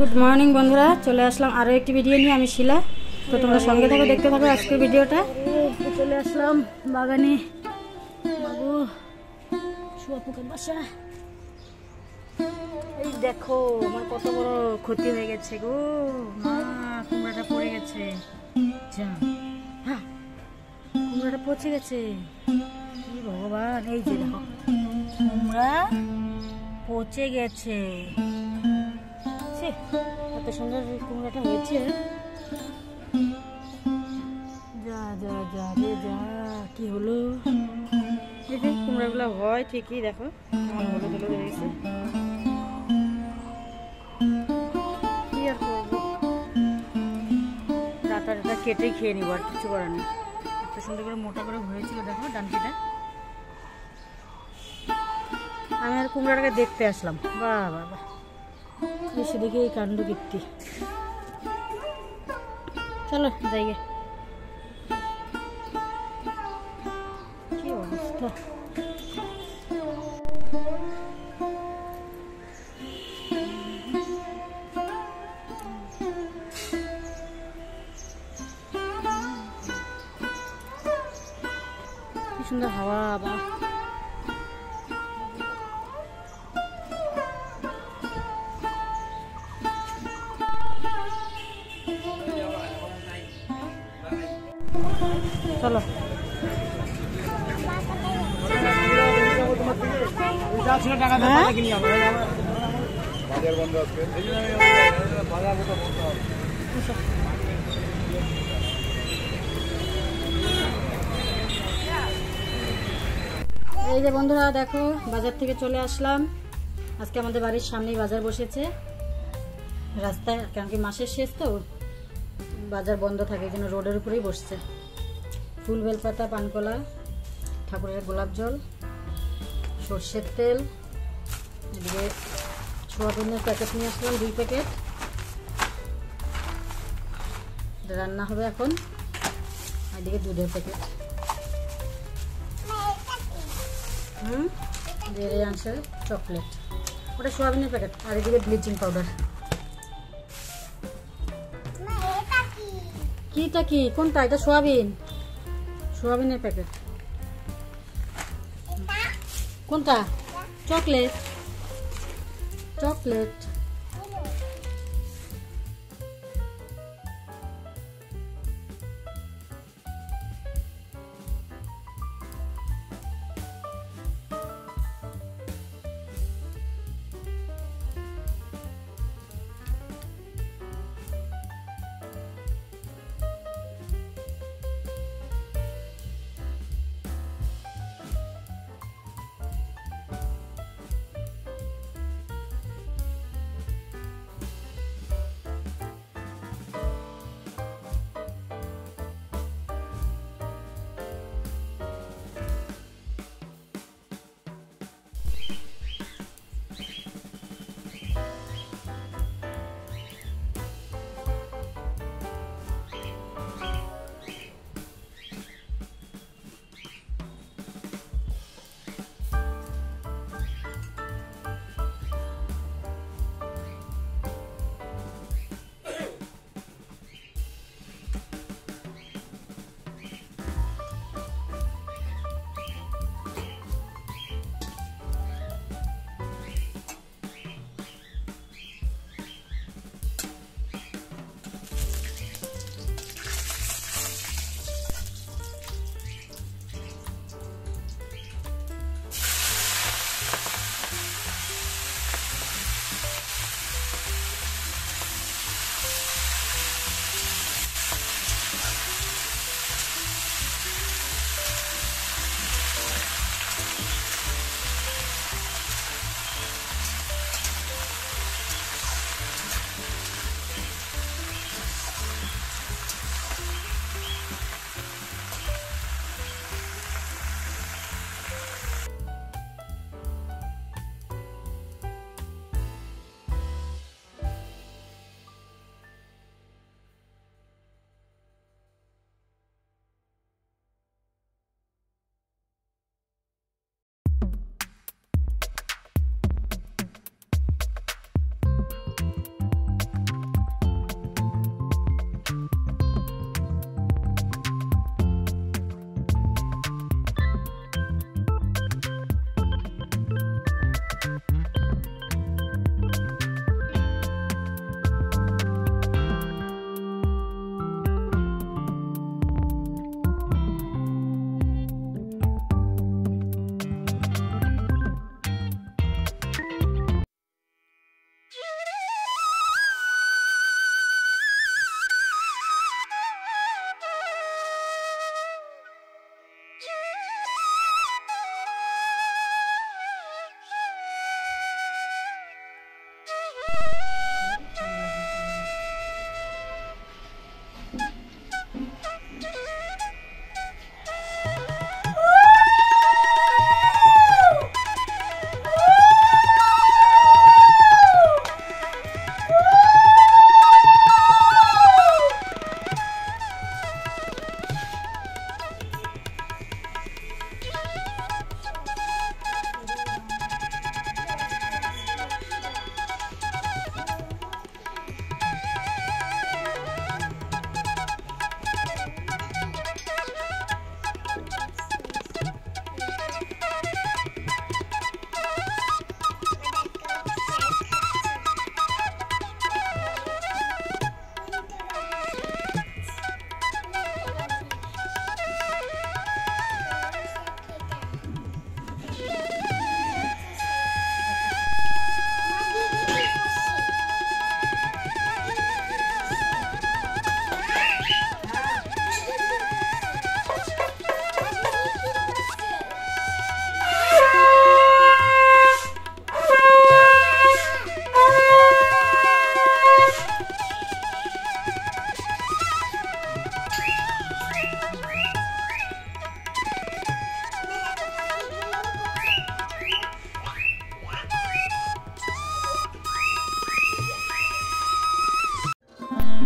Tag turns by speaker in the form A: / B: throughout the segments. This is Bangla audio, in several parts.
A: গুড মর্নিং বন্ধুরা, চলে আসলাম আরও একটি ভিডিও নিয়ে। আমি শিলা। তো তোমরা সঙ্গে থাকো, দেখতে থাকো আজকের ভিডিওটা। চলে আসলাম বাগানে, বাবু শুয়াপোকার বাসা। এই দেখো আমার কত বড় ক্ষতি হয়ে গেছে গো মা, কুমড়াটা পড়ে গেছে। হ্যাঁ, কুমড়াটা পচে গেছে। কি ভগবান, এই যে দেখো কুমড়া পচে গেছে। এত সুন্দর কুমড়াটা হয়েছে। যা যা যা রে যা, কি হলো? এই যে কুমড়াগুলো হয় ঠিকই, দেখো আমার হলুদ হলুদ হয়ে গেছে। কি আর করবো, ডাটা কেটেই খেয়ে নিবো, আর কিছু করার নেই। এত সুন্দর করে মোটা করে হয়েছিল দেখো ডানটিটা। আমি আর কুমড়াটাকে দেখতে আসলাম। বাহ বাহ বাহ, এসে দেখি এই কাণ্ড কীর্তি। চলো যাই গে। কি অবস্থা, কি সুন্দর হাওয়া। বা চলো এই যে বন্ধুরা দেখো, বাজার থেকে চলে আসলাম। আজকে আমাদের বাড়ির সামনেই বাজার বসেছে রাস্তায়, কারণ কি মাসের শেষ তো বাজার বন্ধ থাকে, এই জন্য রোডের উপরেই বসছে। ফুল, বেলপাতা, পানকলা, ঠাকুরের গোলাপ জল, সর্ষের তেল, এদিকে সোয়াবিনের প্যাকেট নিয়ে আসলাম 2 প্যাকেট, রান্না হবে এখন। এদিকে দুধের প্যাকেট, দিয়ে আনছে চকলেট, ওটা সোয়াবিনের প্যাকেট। আর এদিকে ব্লিচিং পাউডার। কিটা কি, কোনটা? এটা সোয়াবিন, সোয়াবিনের প্যাকেট। কোনটা? Chocolate, chocolate.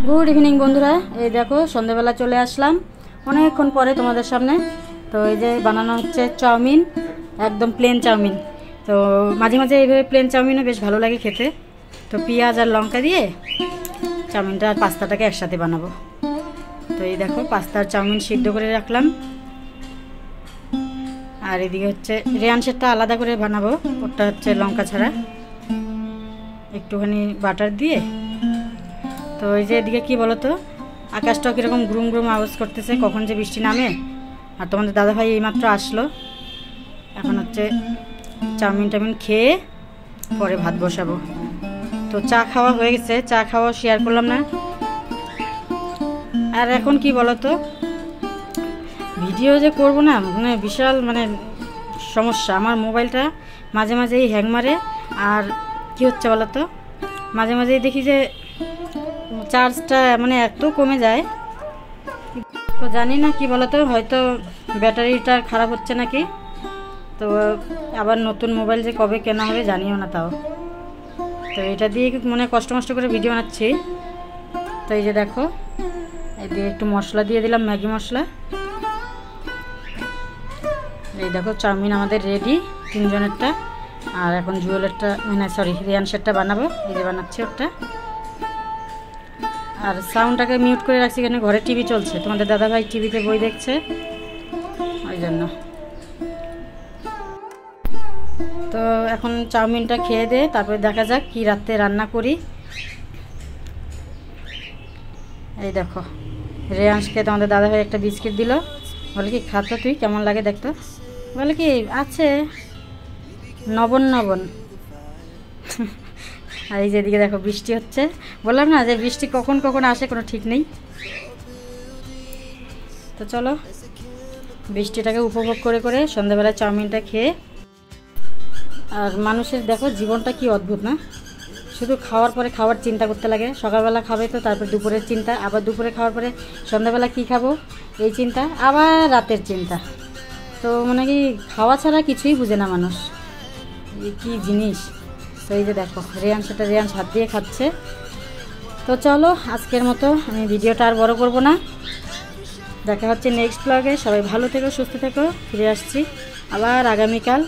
A: গুড ইভিনিং বন্ধুরা, এই দেখো সন্ধ্যাবেলা চলে আসলাম অনেকক্ষণ পরে তোমাদের সামনে। তো এই যে বানানো হচ্ছে চাউমিন, একদম প্লেন চাউমিন। তো মাঝে মাঝে এইভাবে প্লেন চাউমিনও বেশ ভালো লাগে খেতে। তো পেঁয়াজ আর লঙ্কা দিয়ে চাউমিনটা আর পাস্তাটাকে একসাথে বানাবো। তো এই দেখো পাস্তা আর চাউমিন সিদ্ধ করে রাখলাম। আর এদিকে হচ্ছে রেয়ানসেরটা আলাদা করে বানাবো, ওটা হচ্ছে লঙ্কা ছাড়া, একটুখানি বাটার দিয়ে। তো এই যে এদিকে কী বলো তো, আকাশটাও কীরকম গ্রুম গ্রুম আওয়াজ করতেছে, কখন যে বৃষ্টি নামে। আর তোমাদের দাদাভাই এইমাত্র আসলো, এখন হচ্ছে চাউমিন টাউমিন খেয়ে পরে ভাত বসাবো। তো চা খাওয়া হয়ে গেছে, চা খাওয়া শেয়ার করলাম না। আর এখন কি বলো তো, ভিডিও যে করবো না, মানে বিশাল মানে সমস্যা। আমার মোবাইলটা মাঝে মাঝেই হ্যাং মারে। আর কি হচ্ছে বলো তো, মাঝে মাঝেই দেখি যে চার্জটা মানে এত কমে যায়। তো জানি না কি বলো তো, হয়তো ব্যাটারিটা খারাপ হচ্ছে নাকি। তো আবার নতুন মোবাইল যে কবে কেনা হবে জানিও না তাও। তো এটা দিয়ে মনে কষ্ট করে ভিডিও বানাচ্ছি। তো এই যে দেখো, এই দিয়ে একটু মশলা দিয়ে দিলাম, ম্যাগি মশলা। এই দেখো চাউমিন আমাদের রেডি, তিনজনেরটা। আর এখন জুয়েলেরটা, মানে সরি রিয়ানসেরটা বানাবো। এই যে বানাচ্ছি ওটা। আর সাউন্ডটাকে মিউট করে রাখছি, এখানে ঘরে টিভি চলছে, তোমাদের দাদাভাই টিভিতে বই দেখছে, ওই জন্য। তো এখন চাউমিনটা খেয়ে দে, তারপরে দেখা যাক কি রাতে রান্না করি। এই দেখো রেয়াংশকে তোমাদের দাদাভাই একটা বিস্কিট দিল, বলে কি খাতো তুই, কেমন লাগে দেখতো। বলে কি আছে নবন নবন। আর এই যেদিকে দেখো বৃষ্টি হচ্ছে, বললাম না যে বৃষ্টি কখন কখন আসে কোনো ঠিক নেই। তো চলো বৃষ্টিটাকে উপভোগ করে করে সন্ধ্যাবেলা চাউমিনটা খেয়ে। আর মানুষের দেখো জীবনটা কি অদ্ভুত না, শুধু খাওয়ার পরে খাওয়ার চিন্তা করতে লাগে। সকালবেলা খাবে তো, তারপর দুপুরের চিন্তা, আবার দুপুরে খাওয়ার পরে সন্ধ্যাবেলা কি খাবো এই চিন্তা, আবার রাতের চিন্তা। তো মানে কি খাওয়া ছাড়া কিছুই বুঝে না মানুষ, কি জিনিস। তো এই যে দেখো রেয়ানসটা রেয়ানস হাত দিয়ে খাচ্ছে। তো চলো আজকের মতো আমি ভিডিওটা আর বড় করব না, দেখা হচ্ছে নেক্সট ব্লগে। সবাই ভালো থেকো, সুস্থ থেকো, ফিরে আসছি আবার আগামীকাল।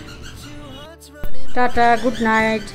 A: Tata, good night.